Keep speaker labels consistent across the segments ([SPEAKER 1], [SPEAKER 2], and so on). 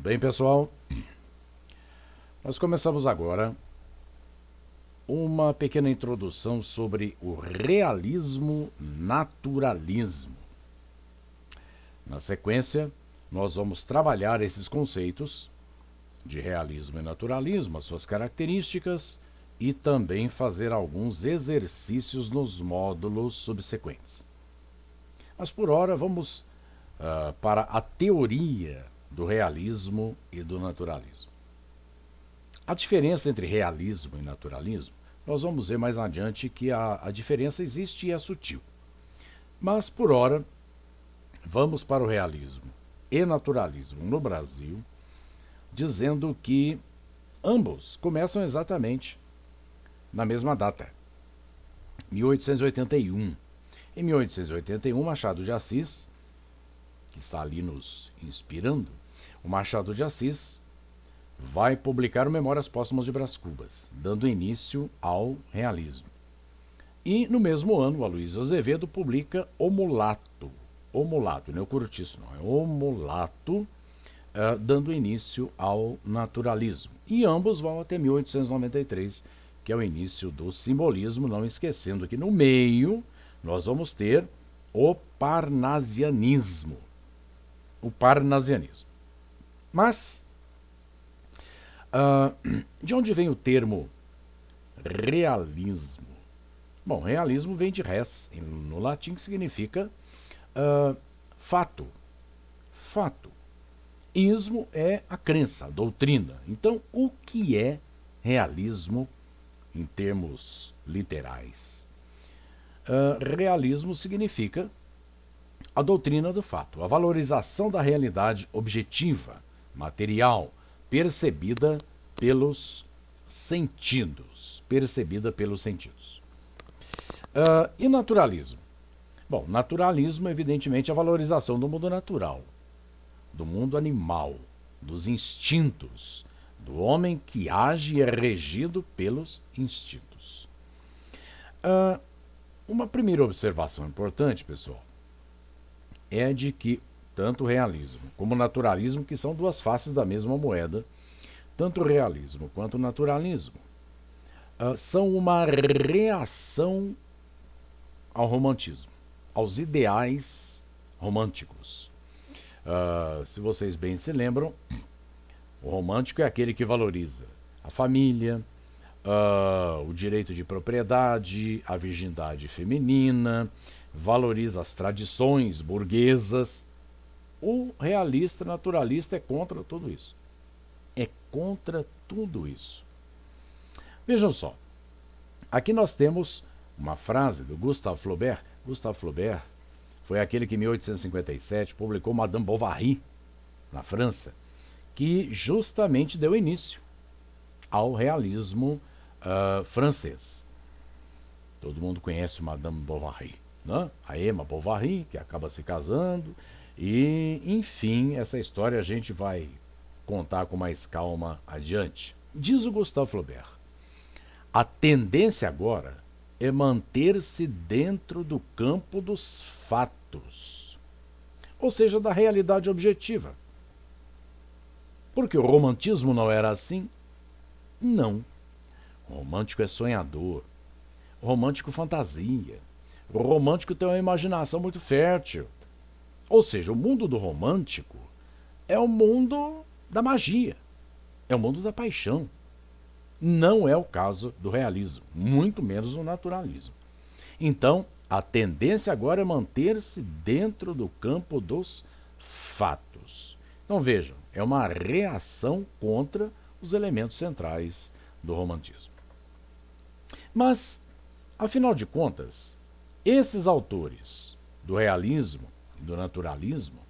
[SPEAKER 1] bem, pessoal? Nós começamos agora uma pequena introdução sobre o realismo-naturalismo. Na sequência, nós vamos trabalhar esses conceitos de realismo e naturalismo, as suas características e também fazer alguns exercícios nos módulos subsequentes. Mas por hora vamos para a teoria do realismo e do naturalismo. A diferença entre realismo e naturalismo, nós vamos ver mais adiante que a diferença existe e é sutil. Mas, por hora, vamos para o realismo e naturalismo no Brasil, dizendo que ambos começam exatamente na mesma data, 1881. Em 1881, Machado de Assis, que está ali nos inspirando, o Machado de Assis vai publicar o Memórias Póstumas de Brás Cubas, dando início ao realismo. E no mesmo ano, Aloysio Azevedo publica O Mulato. O Mulato, não é o Curtiço, não, é O Mulato, dando início ao naturalismo. E ambos vão até 1893, que é o início do simbolismo, não esquecendo que no meio nós vamos ter o parnasianismo. O parnasianismo. Mas de onde vem o termo realismo? Bom, realismo vem de res, no latim, que significa fato. Fato. Ismo é a crença, a doutrina. Então, o que é realismo em termos literais? Realismo significa a doutrina do fato, a valorização da realidade objetiva, material, percebida pelos sentidos. E naturalismo? Bom, naturalismo, evidentemente, é a valorização do mundo natural, do mundo animal, dos instintos, do homem que age e é regido pelos instintos. Uma primeira observação importante, pessoal, é de que tanto o realismo como o naturalismo, que são duas faces da mesma moeda, tanto o realismo quanto o naturalismo, são uma reação ao romantismo, aos ideais românticos. Se vocês bem se lembram, o romântico é aquele que valoriza a família, o direito de propriedade, a virgindade feminina, valoriza as tradições burguesas. O realista naturalista é contra tudo isso. É contra tudo isso. Vejam só, aqui nós temos uma frase do Gustave Flaubert. Gustave Flaubert foi aquele que em 1857 publicou Madame Bovary, na França, que justamente deu início ao realismo francês. Todo mundo conhece Madame Bovary, né? A Emma Bovary, que acaba se casando, e, enfim, essa história a gente vai contar com mais calma adiante. Diz o Gustave Flaubert: a tendência agora é manter-se dentro do campo dos fatos, ou seja, da realidade objetiva. Porque o romantismo não era assim? Não. O romântico é sonhador. O romântico fantasia. O romântico tem uma imaginação muito fértil. Ou seja, o mundo do romântico é o mundo da magia, é o mundo da paixão. Não é o caso do realismo, muito menos do naturalismo. Então, a tendência agora é manter-se dentro do campo dos fatos. Então vejam, é uma reação contra os elementos centrais do romantismo. Mas, afinal de contas, esses autores do realismo e do naturalismo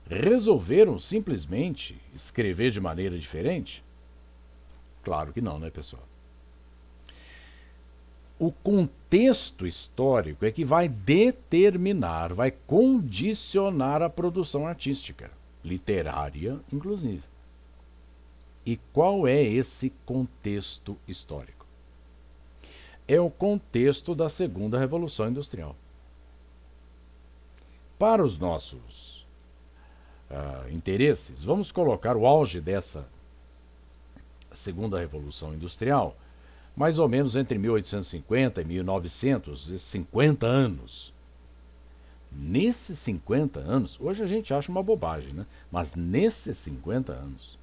[SPEAKER 1] resolveram simplesmente escrever de maneira diferente? Claro que não, né, pessoal? O contexto histórico é que vai determinar, vai condicionar a produção artística, literária, inclusive. E qual é esse contexto histórico? É o contexto da Segunda Revolução Industrial. Para os nossos interesses, vamos colocar o auge dessa segunda revolução industrial, mais ou menos entre 1850 e 1900, esses 50 anos. Nesses 50 anos, hoje a gente acha uma bobagem, né? Mas nesses 50 anos,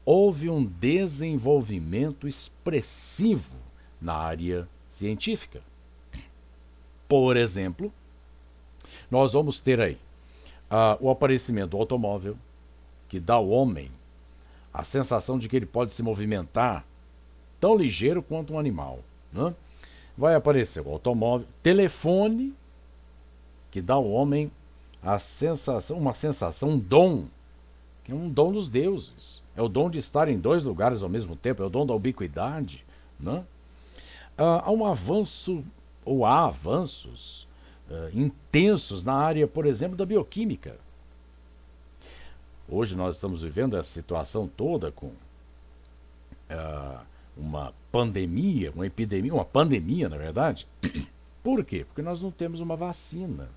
[SPEAKER 1] houve um desenvolvimento expressivo na área científica. Por exemplo, nós vamos ter aí o aparecimento do automóvel, que dá ao homem a sensação de que ele pode se movimentar tão ligeiro quanto um animal, né? Vai aparecer o automóvel, telefone, que dá ao homem a sensação, uma sensação, um dom, que é um dom dos deuses. É o dom de estar em dois lugares ao mesmo tempo, é o dom da ubiquidade, né? Há um avanço, ou há avanços intensos na área, por exemplo, da bioquímica. Hoje nós estamos vivendo essa situação toda com uma pandemia, uma epidemia, uma pandemia, na verdade. Por quê? Porque nós não temos uma vacina.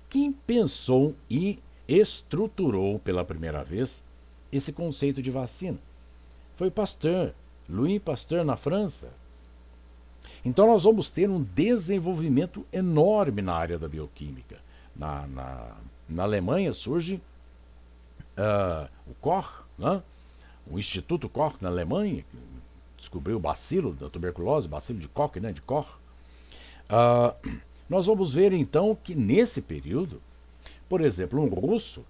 [SPEAKER 1] Quem pensou e estruturou pela primeira vez esse conceito de vacina? Foi Pasteur, Louis Pasteur, na França. Então nós vamos ter um desenvolvimento enorme na área da bioquímica. Na Alemanha surge o Koch, né? O Instituto Koch na Alemanha, que descobriu o bacilo da tuberculose, bacilo de Koch, né? De Koch. Nós vamos ver então que nesse período, por exemplo, um russo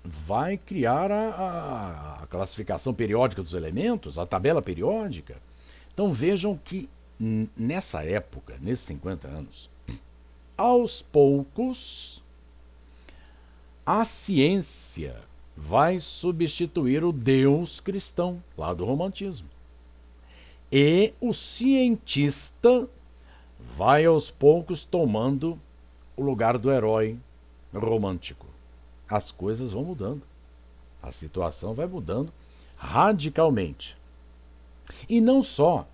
[SPEAKER 1] vai criar a classificação periódica dos elementos, a tabela periódica. Então vejam que nessa época, nesses 50 anos, aos poucos, a ciência vai substituir o Deus cristão, lá do romantismo. E o cientista vai aos poucos tomando o lugar do herói romântico. As coisas vão mudando. A situação vai mudando radicalmente. E não só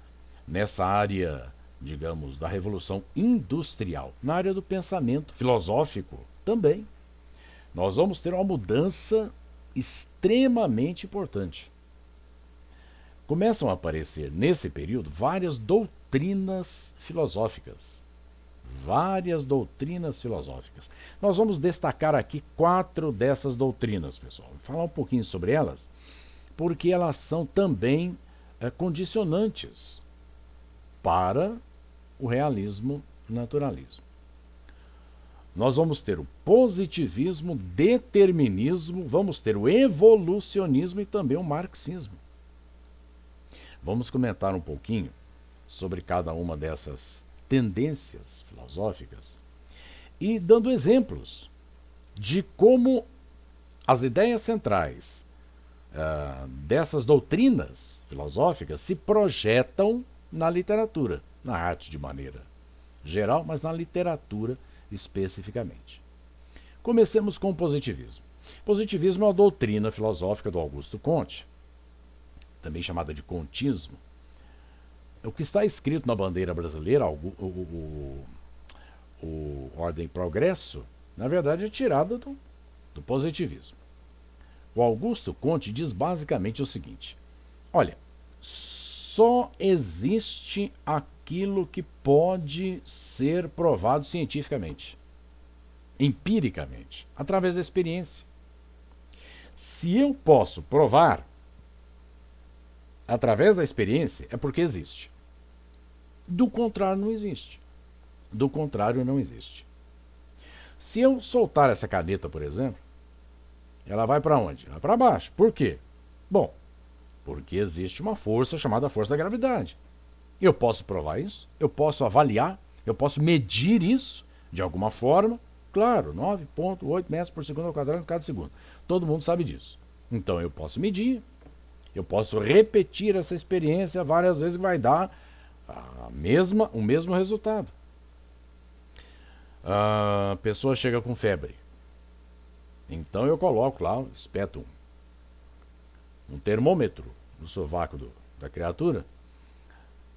[SPEAKER 1] nessa área, digamos, da revolução industrial, na área do pensamento filosófico também. Nós vamos ter uma mudança extremamente importante. Começam a aparecer nesse período várias doutrinas filosóficas. Várias doutrinas filosóficas. Nós vamos destacar aqui 4 dessas doutrinas, pessoal. Vou falar um pouquinho sobre elas, porque elas são também condicionantes para o realismo naturalismo. Nós vamos ter o positivismo, determinismo, vamos ter o evolucionismo e também o marxismo. Vamos comentar um pouquinho sobre cada uma dessas tendências filosóficas e dando exemplos de como as ideias centrais dessas doutrinas filosóficas se projetam na literatura, na arte de maneira geral, mas na literatura especificamente. Comecemos com o positivismo. Positivismo é uma doutrina filosófica do Augusto Comte, também chamada de contismo. O que está escrito na bandeira brasileira, o Ordem e Progresso, na verdade é tirada do positivismo. O Augusto Comte diz basicamente o seguinte: olha, só existe aquilo que pode ser provado cientificamente, empiricamente, através da experiência. Se eu posso provar através da experiência, é porque existe. Do contrário, não existe. Do contrário, não existe. Se eu soltar essa caneta, por exemplo, ela vai para onde? Vai para baixo. Por quê? Bom, porque existe uma força chamada força da gravidade. Eu posso provar isso? Eu posso avaliar? Eu posso medir isso de alguma forma? Claro, 9,8 metros por segundo ao quadrado em cada segundo. Todo mundo sabe disso. Então eu posso medir, eu posso repetir essa experiência várias vezes que vai dar o mesmo resultado. A pessoa chega com febre. Então eu coloco lá, espeto um termômetro no sovaco da criatura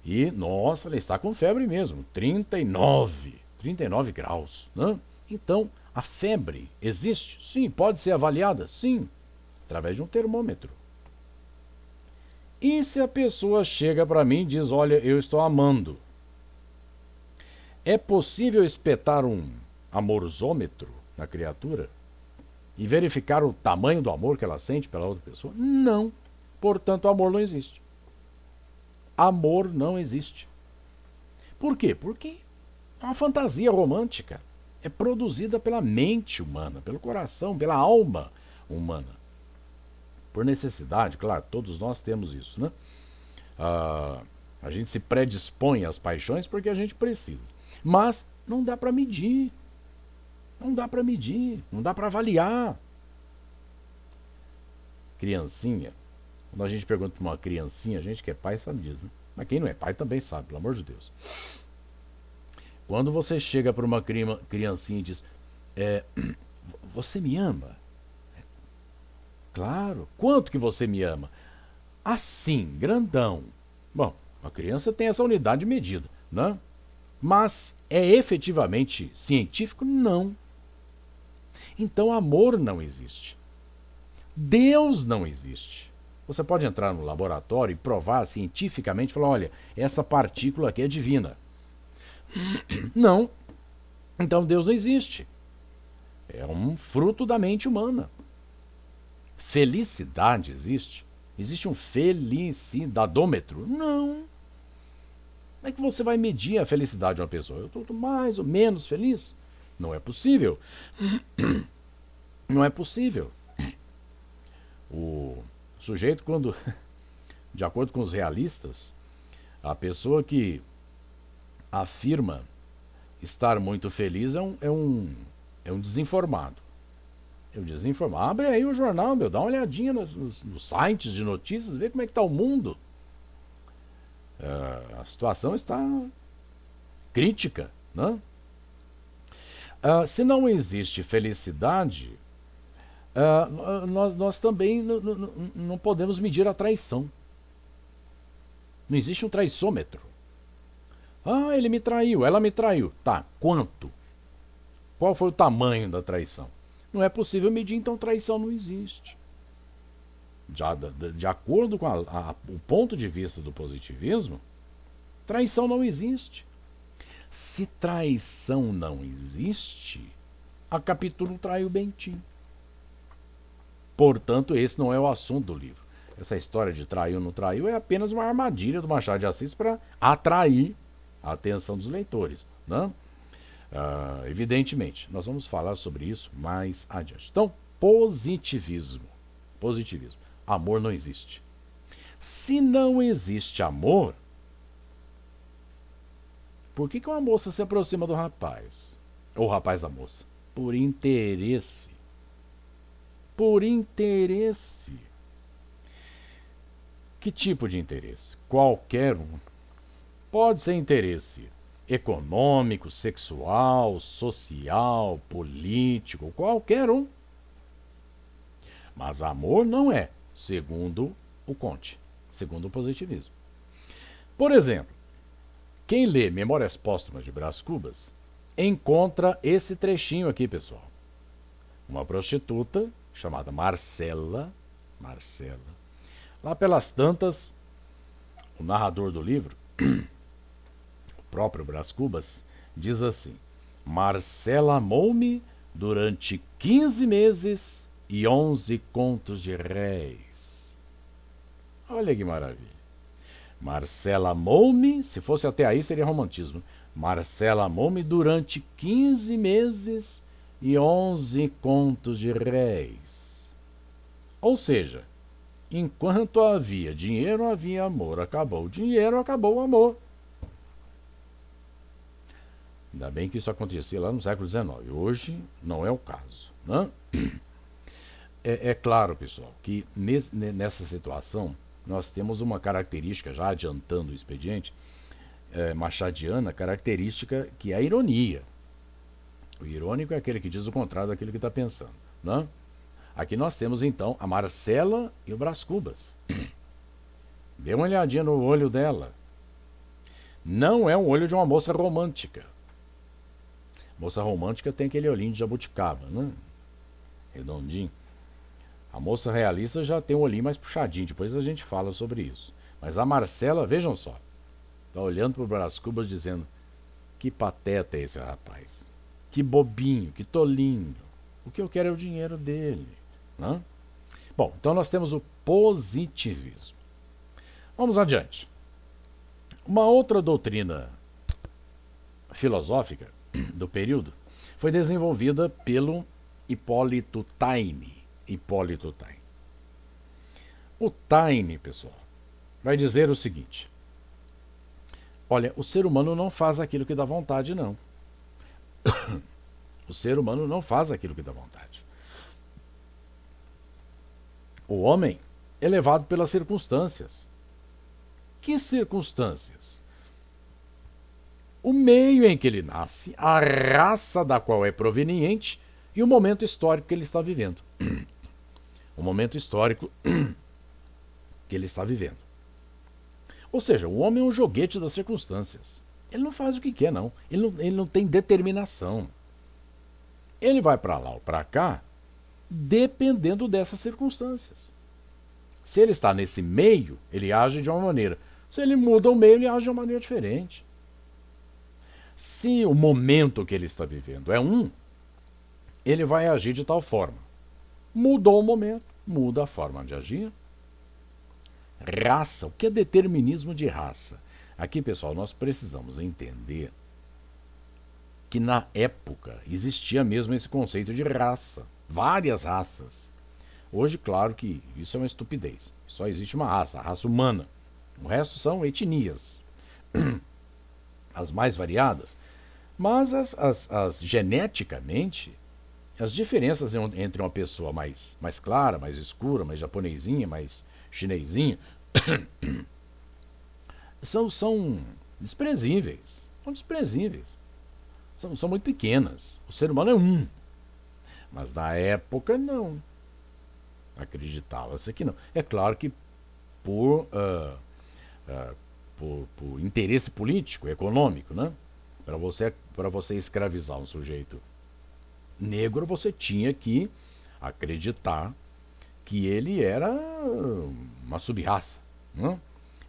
[SPEAKER 1] e, nossa, ela está com febre mesmo, 39 graus, né? Então, A febre existe? Sim. Pode ser avaliada? Sim. Através de um termômetro. E se a pessoa chega para mim e diz, olha, eu estou amando, é possível espetar um amorzômetro na criatura e verificar o tamanho do amor que ela sente pela outra pessoa? Não. Portanto, amor não existe. Amor não existe. Por quê? Porque é uma fantasia romântica. É produzida pela mente humana, pelo coração, pela alma humana. Por necessidade, claro, todos nós temos isso, né? A gente se predispõe às paixões porque a gente precisa. Mas não dá para medir. Não dá para medir, não dá para avaliar. Criancinha, quando a gente pergunta para uma criancinha, a gente que é pai sabe disso, né? Mas quem não é pai também sabe, pelo amor de Deus. Quando você chega para uma criancinha e diz, você me ama? Claro. Quanto que você me ama? Assim, grandão. Bom, a criança tem essa unidade de medida, né? Mas é efetivamente científico? Não. Então amor não existe. Deus não existe. Você pode entrar no laboratório e provar cientificamente, falar, olha, essa partícula aqui é divina. Não. Então Deus não existe. É um fruto da mente humana. Felicidade existe? Existe um felicidadômetro? Não. Como é que você vai medir a felicidade de uma pessoa? Eu estou mais ou menos feliz? Não é possível. Não é possível. O sujeito, quando, de acordo com os realistas, a pessoa que afirma estar muito feliz é um desinformado. É um desinformado. Abre aí o jornal, dá uma olhadinha nos sites de notícias, vê como é que está o mundo. A situação está crítica, né? Se não existe felicidade, nós também não podemos medir a traição. Não existe um traissômetro. Ele me traiu, ela me traiu. Tá, quanto? Qual foi o tamanho da traição? Não é possível medir, então traição não existe. De acordo com o ponto de vista do positivismo, traição não existe. Se traição não existe, a Capitu traiu o Bentinho. Portanto, esse não é o assunto do livro. Essa história de traiu ou não traiu é apenas uma armadilha do Machado de Assis para atrair a atenção dos leitores, né? Evidentemente, nós vamos falar sobre isso mais adiante. Então, positivismo. Positivismo. Amor não existe. Se não existe amor, por que uma moça se aproxima do rapaz? Ou o rapaz da moça? Por interesse. Por interesse. Que tipo de interesse? Qualquer um. Pode ser interesse econômico, sexual, social, político, qualquer um. Mas amor não é, segundo o Comte, segundo o positivismo. Por exemplo, quem lê Memórias Póstumas de Brás Cubas encontra esse trechinho aqui, pessoal. Uma prostituta chamada Marcela, lá pelas tantas, o narrador do livro, o próprio Brás Cubas, diz assim: Marcela amou-me durante 15 meses e 11 contos de réis. Olha que maravilha. Marcela amou-me, se fosse até aí seria romantismo. Marcela amou-me durante 15 meses e 11 contos de réis. Ou seja, enquanto havia dinheiro, havia amor. Acabou o dinheiro, acabou o amor. Ainda bem que isso acontecia lá no século XIX. Hoje não é o caso, né? É claro, pessoal, que nessa situação nós temos uma característica, já adiantando o expediente, machadiana, característica que é a ironia. O irônico é aquele que diz o contrário daquilo que está pensando, né? Aqui nós temos então a Marcela e o Brás Cubas. Dê uma olhadinha no olho dela. Não é um olho de uma moça romântica. Moça romântica tem aquele olhinho de jabuticaba, né? Redondinho. A moça realista já tem um olhinho mais puxadinho, depois a gente fala sobre isso. Mas a Marcela, vejam só, tá olhando pro Brás Cubas dizendo: que pateta é esse rapaz? Que bobinho, que tolinho. O que eu quero é o dinheiro dele, né? Bom, então nós temos o positivismo. Vamos adiante. Uma outra doutrina filosófica do período foi desenvolvida pelo Hipólito Taine. Hipólito Taine. O Taine, pessoal, vai dizer o seguinte: olha, o ser humano não faz aquilo que dá vontade, não. O ser humano não faz aquilo que dá vontade. O homem é levado pelas circunstâncias. Que circunstâncias? O meio em que ele nasce, a raça da qual é proveniente e o momento histórico que ele está vivendo. O momento histórico que ele está vivendo. Ou seja, o homem é um joguete das circunstâncias. Ele não faz o que quer, não. Ele não tem determinação. Ele vai para lá ou para cá dependendo dessas circunstâncias. Se ele está nesse meio, ele age de uma maneira. Se ele muda o meio, ele age de uma maneira diferente. Se o momento que ele está vivendo é ele vai agir de tal forma. Mudou o momento, muda a forma de agir. Raça, o que é determinismo de raça? Aqui, pessoal, nós precisamos entender que na época existia mesmo esse conceito de raça, várias raças. Hoje, claro que isso é uma estupidez. Só existe uma raça, a raça humana. O resto são etnias, as mais variadas. Mas geneticamente, as diferenças entre uma pessoa mais clara, mais escura, mais japonesinha, mais chinesinha, são desprezíveis. São desprezíveis. São muito pequenas. O ser humano é mas na época não. Acreditava-se que não. É claro que por interesse político, econômico, né? Para você escravizar um sujeito negro, você tinha que acreditar que ele era uma sub-raça, né?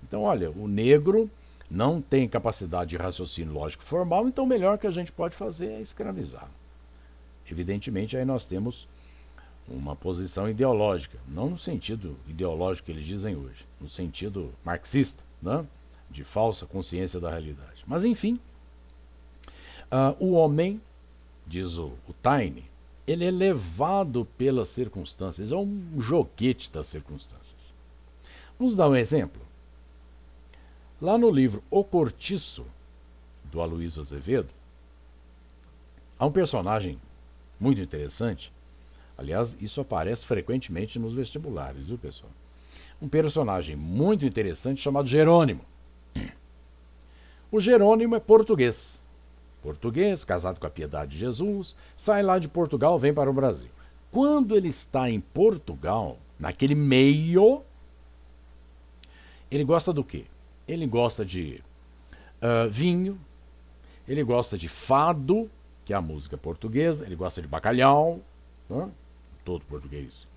[SPEAKER 1] Então, olha, o negro não tem capacidade de raciocínio lógico formal, então o melhor que a gente pode fazer é escravizar. Evidentemente, aí nós temos uma posição ideológica, não no sentido ideológico que eles dizem hoje, no sentido marxista, né? De falsa consciência da realidade. Mas, enfim, o homem, diz o Taine, ele é levado pelas circunstâncias, é um joguete das circunstâncias. Vamos dar um exemplo? Lá no livro O Cortiço, do Aloysio Azevedo, há um personagem muito interessante. Aliás, isso aparece frequentemente nos vestibulares, viu, pessoal? Um personagem muito interessante chamado Jerônimo. O Jerônimo é português. Português, casado com a Piedade de Jesus, sai lá de Portugal, vem para o Brasil. Quando ele está em Portugal, naquele meio, ele gosta do quê? Ele gosta de vinho, ele gosta de fado, que é a música portuguesa, ele gosta de bacalhau, né? Todo português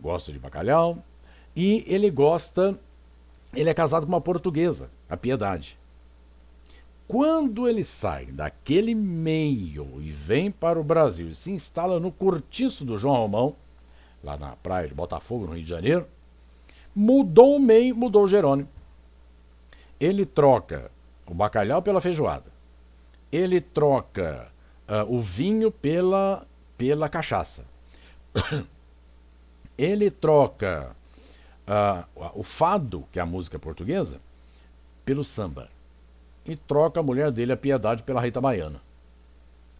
[SPEAKER 1] gosta de bacalhau, e ele é casado com uma portuguesa, a Piedade. Quando ele sai daquele meio e vem para o Brasil e se instala no Cortiço do João Romão, lá na praia de Botafogo, no Rio de Janeiro, mudou o meio, mudou o Jerônimo. Ele troca o bacalhau pela feijoada. Ele troca o vinho pela cachaça. Ele troca o fado, que é a música portuguesa, pelo samba. E troca a mulher dele, a Piedade, pela Rita Baiana.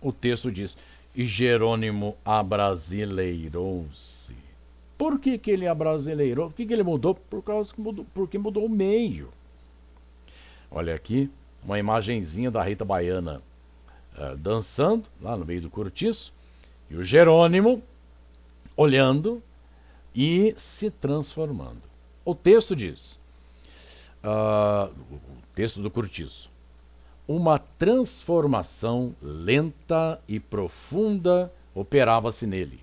[SPEAKER 1] O texto diz: e Jerônimo abrasileirou-se. Por que ele abrasileirou? Por que ele mudou? Porque mudou o meio. Olha aqui, uma imagenzinha da Rita Baiana dançando, lá no meio do cortiço, e o Jerônimo olhando e se transformando. O texto diz, o texto do cortiço: uma transformação lenta e profunda operava-se nele.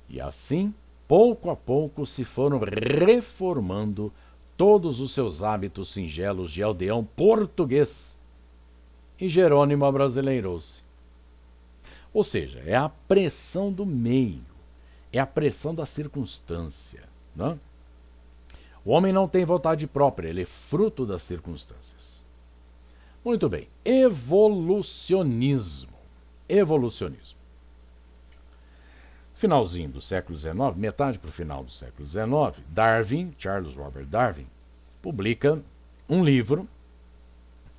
[SPEAKER 1] E assim, pouco a pouco, se foram reformando todos os seus hábitos singelos de aldeão português. E Jerônimo abrasileirou-se. Ou seja, é a pressão do meio, é a pressão da circunstância. Não? O homem não tem vontade própria, ele é fruto das circunstâncias. Muito bem, evolucionismo. Evolucionismo. Finalzinho do século XIX, metade para o final do século XIX, Darwin, Charles Robert Darwin, publica um livro,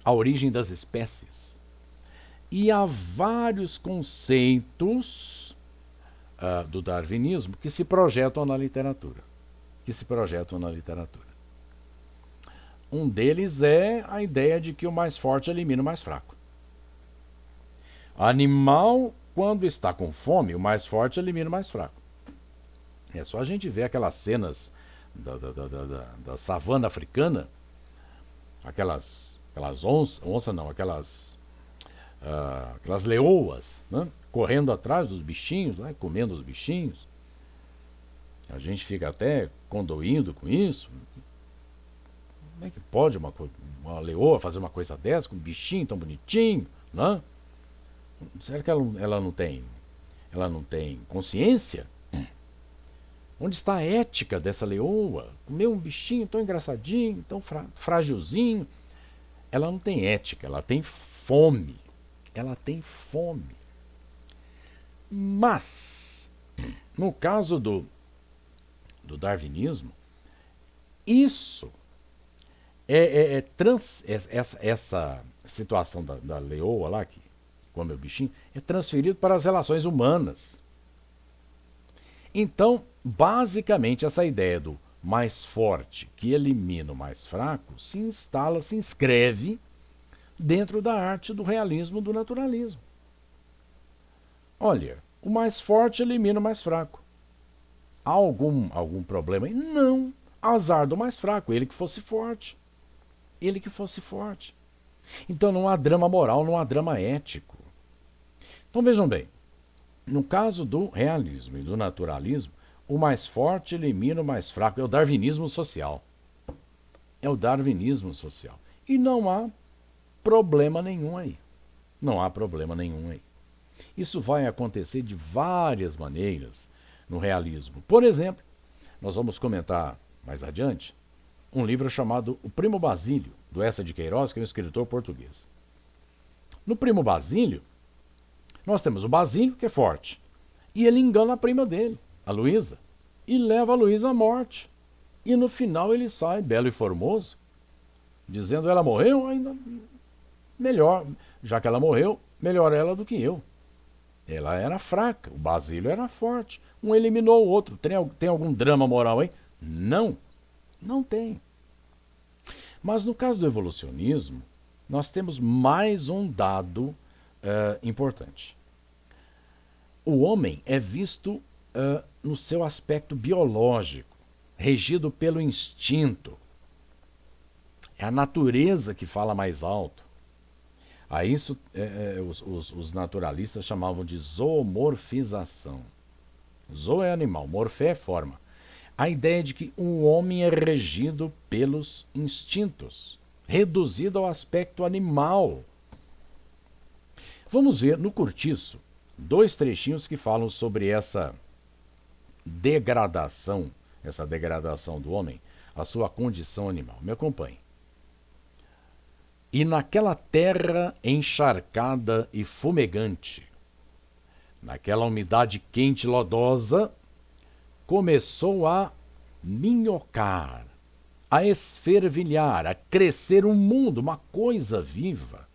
[SPEAKER 1] A Origem das Espécies. E há vários conceitos do darwinismo que se projetam na literatura. Um deles é a ideia de que o mais forte elimina o mais fraco. Animal, quando está com fome, o mais forte elimina o mais fraco. É só a gente ver aquelas cenas da savana africana, aquelas leoas, né, correndo atrás dos bichinhos, né, comendo os bichinhos. A gente fica até condoindo com isso. Como é que pode uma leoa fazer uma coisa dessa com um bichinho tão bonitinho, né? Será que ela não tem consciência? Onde está a ética dessa leoa? Comer um bichinho tão engraçadinho, tão frágilzinho. Ela não tem ética, ela tem fome. Mas, no caso do darwinismo, isso essa situação da leoa lá, que come o bichinho, é transferido para as relações humanas. Então, basicamente, essa ideia do mais forte que elimina o mais fraco se inscreve dentro da arte do realismo, do naturalismo. Olha, o mais forte elimina o mais fraco. Há algum problema aí? Não. Azar do mais fraco, ele que fosse forte. Então não há drama moral, não há drama ético. Então vejam bem, no caso do realismo e do naturalismo, o mais forte elimina o mais fraco. É o darwinismo social. E não há problema nenhum aí. Isso vai acontecer de várias maneiras no realismo. Por exemplo, nós vamos comentar mais adiante um livro chamado O Primo Basílio, do Eça de Queiroz, que é um escritor português. No Primo Basílio, nós temos o Basílio, que é forte, e ele engana a prima dele, a Luísa, e leva a Luísa à morte. E no final ele sai, belo e formoso, dizendo: ela morreu, ainda melhor, já que ela morreu, melhor ela do que eu. Ela era fraca, o Basílio era forte. Um eliminou o outro. Tem algum drama moral aí? Não tem. Mas no caso do evolucionismo, nós temos mais um dado importante. O homem é visto no seu aspecto biológico, regido pelo instinto. É a natureza que fala mais alto. A isso os naturalistas chamavam de zoomorfização. Zoo é animal, morfé é forma. A ideia de que o homem é regido pelos instintos, reduzido ao aspecto animal. Vamos ver no Cortiço 2 trechinhos que falam sobre essa degradação do homem, a sua condição animal. Me acompanhe. E naquela terra encharcada e fumegante, naquela umidade quente e lodosa, começou a minhocar, a esfervilhar, a crescer um mundo, uma coisa viva,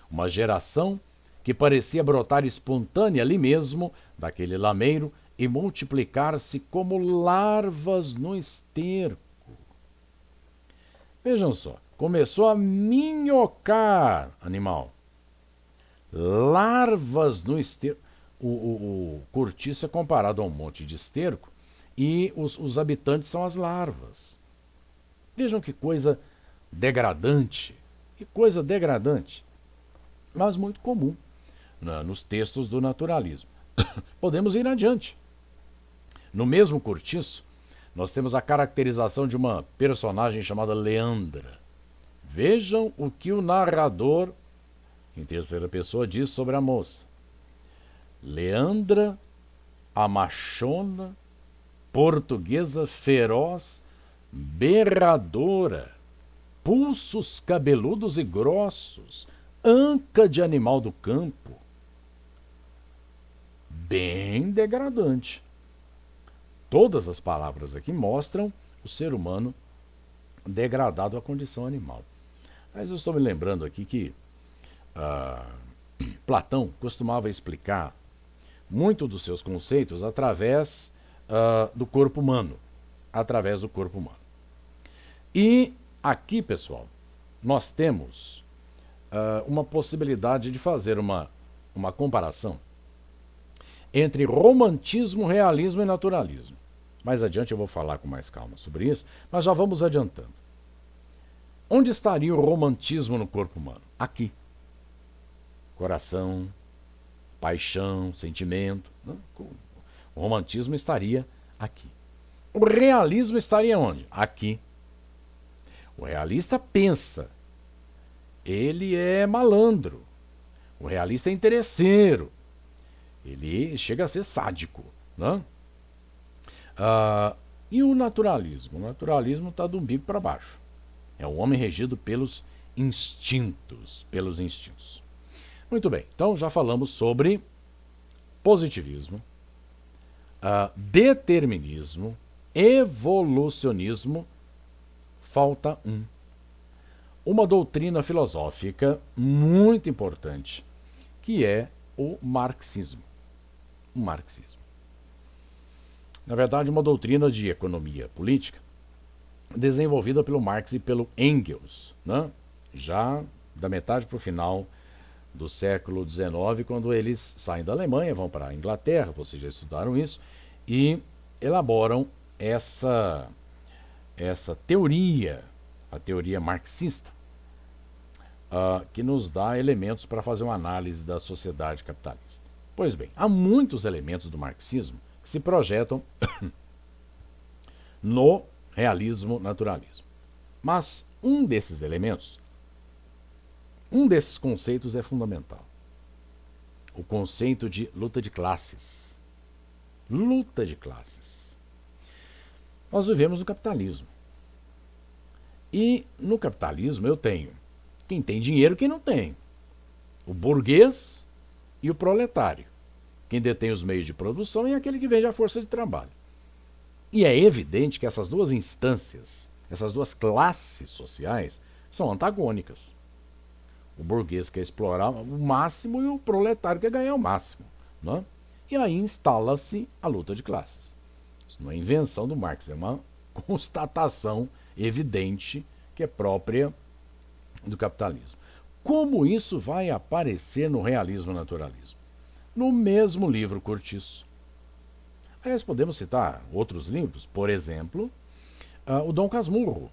[SPEAKER 1] uma geração que parecia brotar espontânea ali mesmo, daquele lameiro, e multiplicar-se como larvas no esterco. Vejam só, começou a minhocar animal. Larvas no esterco. O cortiço é comparado a um monte de esterco e os habitantes são as larvas. Vejam que coisa degradante. mas muito comum nos textos do naturalismo. Podemos ir adiante. No mesmo cortiço, nós temos a caracterização de uma personagem chamada Leandra. Vejam o que o narrador, em terceira pessoa, diz sobre a moça. Leandra, a machona, portuguesa feroz, berradora, pulsos cabeludos e grossos, anca de animal do campo. Bem degradante. Todas as palavras aqui mostram o ser humano degradado à condição animal. Mas eu estou me lembrando aqui que Platão costumava explicar muito dos seus conceitos através do corpo humano. Através do corpo humano. E aqui, pessoal, nós temos uma possibilidade de fazer uma comparação entre romantismo, realismo e naturalismo. Mais adiante eu vou falar com mais calma sobre isso, mas já vamos adiantando. Onde estaria o romantismo no corpo humano? Aqui. Coração, paixão, sentimento. Né? O romantismo estaria aqui. O realismo estaria onde? Aqui. O realista pensa. Ele é malandro. O realista é interesseiro. Ele chega a ser sádico. Né? E o naturalismo? O naturalismo está do umbigo para baixo. É um homem regido pelos instintos. Muito bem, então já falamos sobre positivismo, determinismo, evolucionismo. Falta uma doutrina filosófica muito importante, que é o marxismo. O marxismo. Na verdade, uma doutrina de economia política desenvolvida pelo Marx e pelo Engels, né? Já da metade para o final do século XIX, quando eles saem da Alemanha, vão para a Inglaterra, vocês já estudaram isso, e elaboram essa teoria, a teoria marxista, que nos dá elementos para fazer uma análise da sociedade capitalista. Pois bem, há muitos elementos do marxismo que se projetam no realismo, naturalismo. Mas um desses elementos, um desses conceitos é fundamental. O conceito de luta de classes. Luta de classes. Nós vivemos no capitalismo. E no capitalismo eu tenho quem tem dinheiro e quem não tem. O burguês e o proletário. Quem detém os meios de produção e aquele que vende a força de trabalho. E é evidente que essas duas instâncias, essas duas classes sociais, são antagônicas. O burguês quer explorar o máximo e o proletário quer ganhar o máximo. Né? E aí instala-se a luta de classes. Isso não é invenção do Marx, é uma constatação evidente que é própria do capitalismo. Como isso vai aparecer no realismo e naturalismo? No mesmo livro Cortiço. Aliás, podemos citar outros livros, por exemplo, o Dom Casmurro,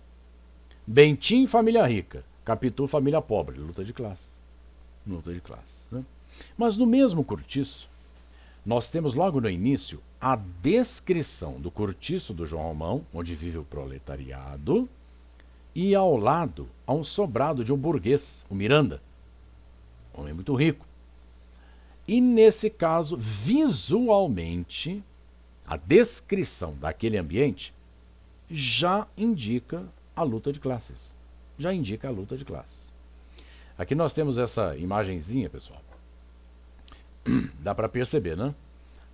[SPEAKER 1] Bentinho, Família Rica, Capitu, Família Pobre, luta de classes. Luta de classes, né? Mas no mesmo Cortiço, nós temos logo no início a descrição do cortiço do João Romão, onde vive o proletariado, e ao lado há um sobrado de um burguês, o Miranda, um homem muito rico. E nesse caso, visualmente, a descrição daquele ambiente já indica a luta de classes. Já indica a luta de classes. Aqui nós temos essa imagenzinha, pessoal. Dá para perceber, né?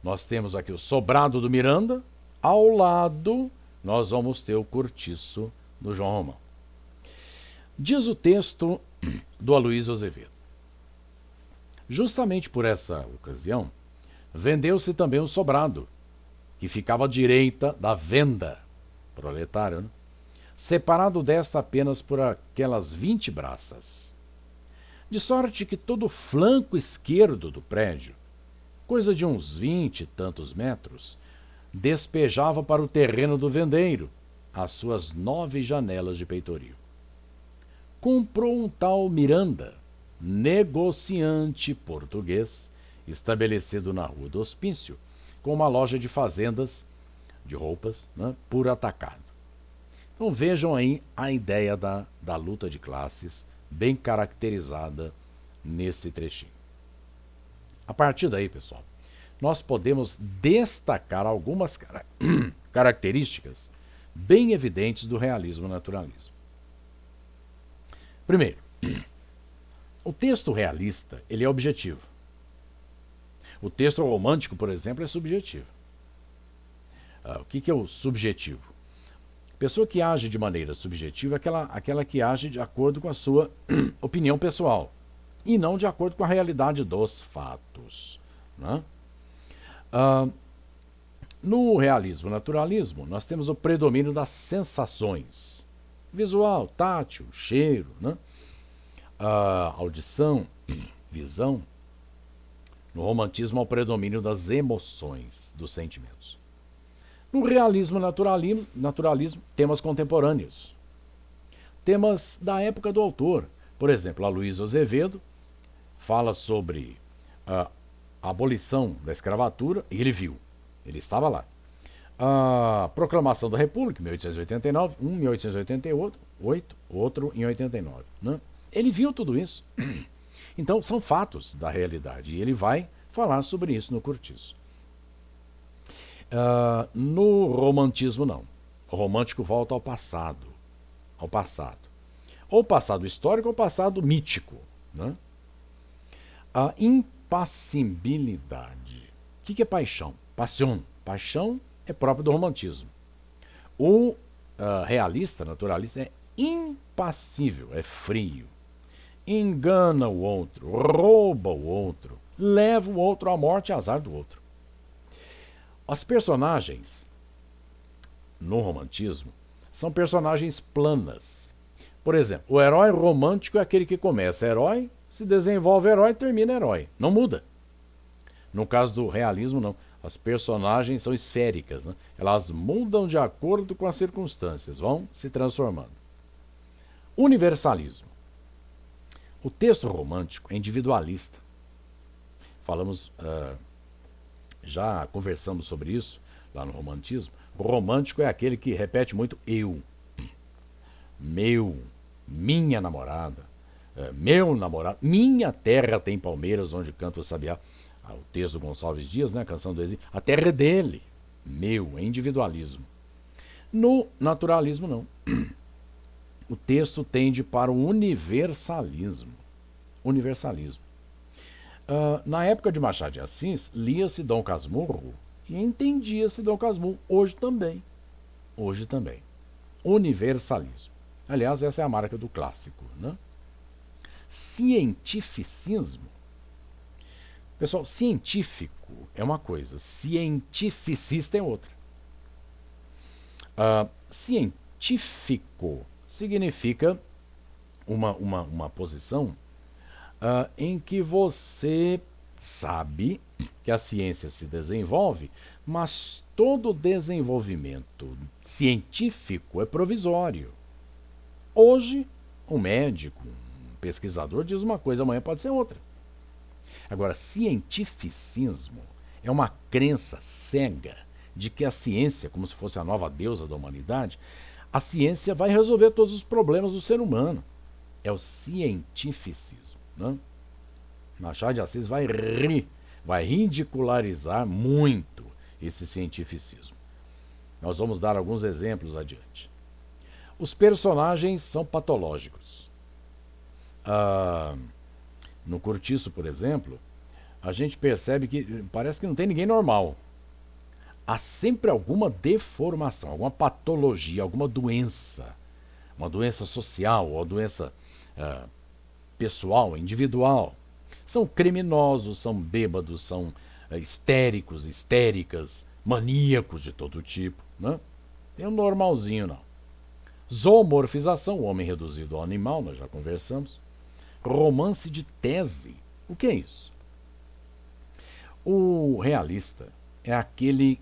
[SPEAKER 1] Nós temos aqui o sobrado do Miranda. Ao lado, nós vamos ter o cortiço do João Romão. Diz o texto do Aloysio Azevedo. Justamente por essa ocasião, vendeu-se também o sobrado, que ficava à direita da venda, proletário, né? Separado desta apenas por aquelas 20 braças. De sorte que todo o flanco esquerdo do prédio, coisa de uns 20 e tantos metros, despejava para o terreno do vendeiro, as suas 9 janelas de peitoril. Comprou um tal Miranda, negociante português estabelecido na Rua do Hospício com uma loja de fazendas de roupas, né, por atacado. Então vejam aí a ideia da luta de classes bem caracterizada nesse trechinho. A partir daí, pessoal, nós podemos destacar algumas características bem evidentes do realismo naturalismo. Primeiro, o texto realista ele é objetivo. O texto romântico, por exemplo, é subjetivo. O que é o subjetivo? A pessoa que age de maneira subjetiva é aquela que age de acordo com a sua opinião pessoal e não de acordo com a realidade dos fatos, né? No realismo naturalismo, nós temos o predomínio das sensações. Visual, tátil, cheiro, né? Audição, visão. No romantismo, há o predomínio das emoções, dos sentimentos. No realismo naturalismo, temas contemporâneos. Temas da época do autor. Por exemplo, Aloysio Azevedo fala sobre a abolição da escravatura e ele viu. Ele estava lá. A Proclamação da República, 1889, um em 1888, outro em 89. Né? Ele viu tudo isso. Então, são fatos da realidade e ele vai falar sobre isso no Cortiço. No romantismo, não. O romântico volta ao passado. Ao passado. Ou passado histórico ou passado mítico. Né? A impassibilidade. O que é paixão? Passion. Paixão é próprio do romantismo. O realista, naturalista, é impassível, é frio. Engana o outro, rouba o outro, leva o outro à morte e azar do outro. As personagens no romantismo são personagens planas. Por exemplo, o herói romântico é aquele que começa herói, se desenvolve herói e termina herói. Não muda. No caso do realismo, não. As personagens são esféricas, né? Elas mudam de acordo com as circunstâncias, vão se transformando. Universalismo. O texto romântico é individualista. Já conversamos sobre isso lá no romantismo. O romântico é aquele que repete muito eu, meu, minha namorada, meu namorado, minha terra tem palmeiras onde canta o sabiá. O texto do Gonçalves Dias, né, a canção do exílio, a terra é dele, meu, é individualismo. No naturalismo, não. O texto tende para o universalismo. Na época de Machado de Assis, lia-se Dom Casmurro e entendia-se Dom Casmurro. Hoje também. Universalismo. Aliás, essa é a marca do clássico. Né? Cientificismo. Pessoal, científico é uma coisa, cientificista é outra. Científico significa uma posição em que você sabe que a ciência se desenvolve, mas todo desenvolvimento científico é provisório. Hoje, um médico, um pesquisador diz uma coisa, amanhã pode ser outra. Agora, cientificismo é uma crença cega de que a ciência, como se fosse a nova deusa da humanidade, a ciência vai resolver todos os problemas do ser humano. É o cientificismo. Né? Machado de Assis vai ridicularizar muito esse cientificismo. Nós vamos dar alguns exemplos adiante. Os personagens são patológicos. No Cortiço, por exemplo, a gente percebe que parece que não tem ninguém normal. Há sempre alguma deformação, alguma patologia, alguma doença. Uma doença social, ou doença pessoal, individual. São criminosos, são bêbados, são histéricos, histéricas, maníacos de todo tipo. Né? Tem um normalzinho, não. Zoomorfização, o homem reduzido ao animal, nós já conversamos. Romance de tese. O que é isso? O realista é aquele,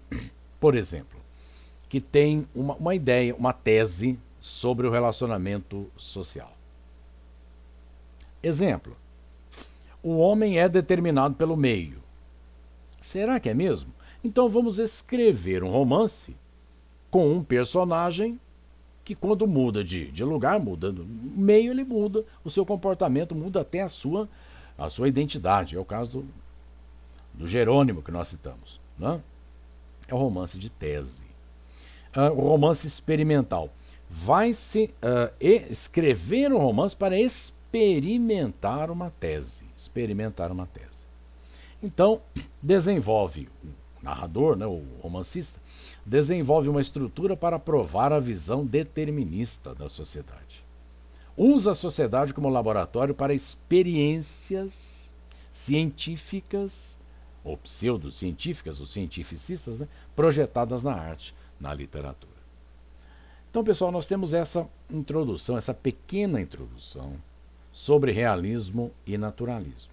[SPEAKER 1] por exemplo, que tem uma ideia, uma tese sobre o relacionamento social. Exemplo, o homem é determinado pelo meio. Será que é mesmo? Então vamos escrever um romance com um personagem que, quando muda de lugar, muda do meio, ele muda, o seu comportamento muda até a sua identidade. É o caso do Jerônimo que nós citamos, né? É o romance de tese. O romance experimental. Vai-se escrever um romance para experimentar uma tese. Experimentar uma tese. Então, desenvolve o narrador, né, o romancista, desenvolve uma estrutura para provar a visão determinista da sociedade. Usa a sociedade como laboratório para experiências científicas, ou pseudocientíficas, ou cientificistas, né, projetadas na arte, na literatura. Então, pessoal, nós temos essa introdução, essa pequena introdução sobre realismo e naturalismo.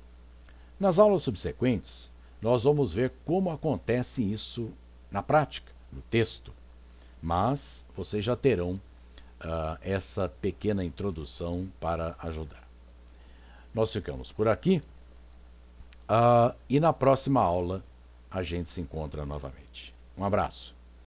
[SPEAKER 1] Nas aulas subsequentes, nós vamos ver como acontece isso na prática, no texto. Mas vocês já terão essa pequena introdução para ajudar. Nós ficamos por aqui e na próxima aula a gente se encontra novamente. Um abraço.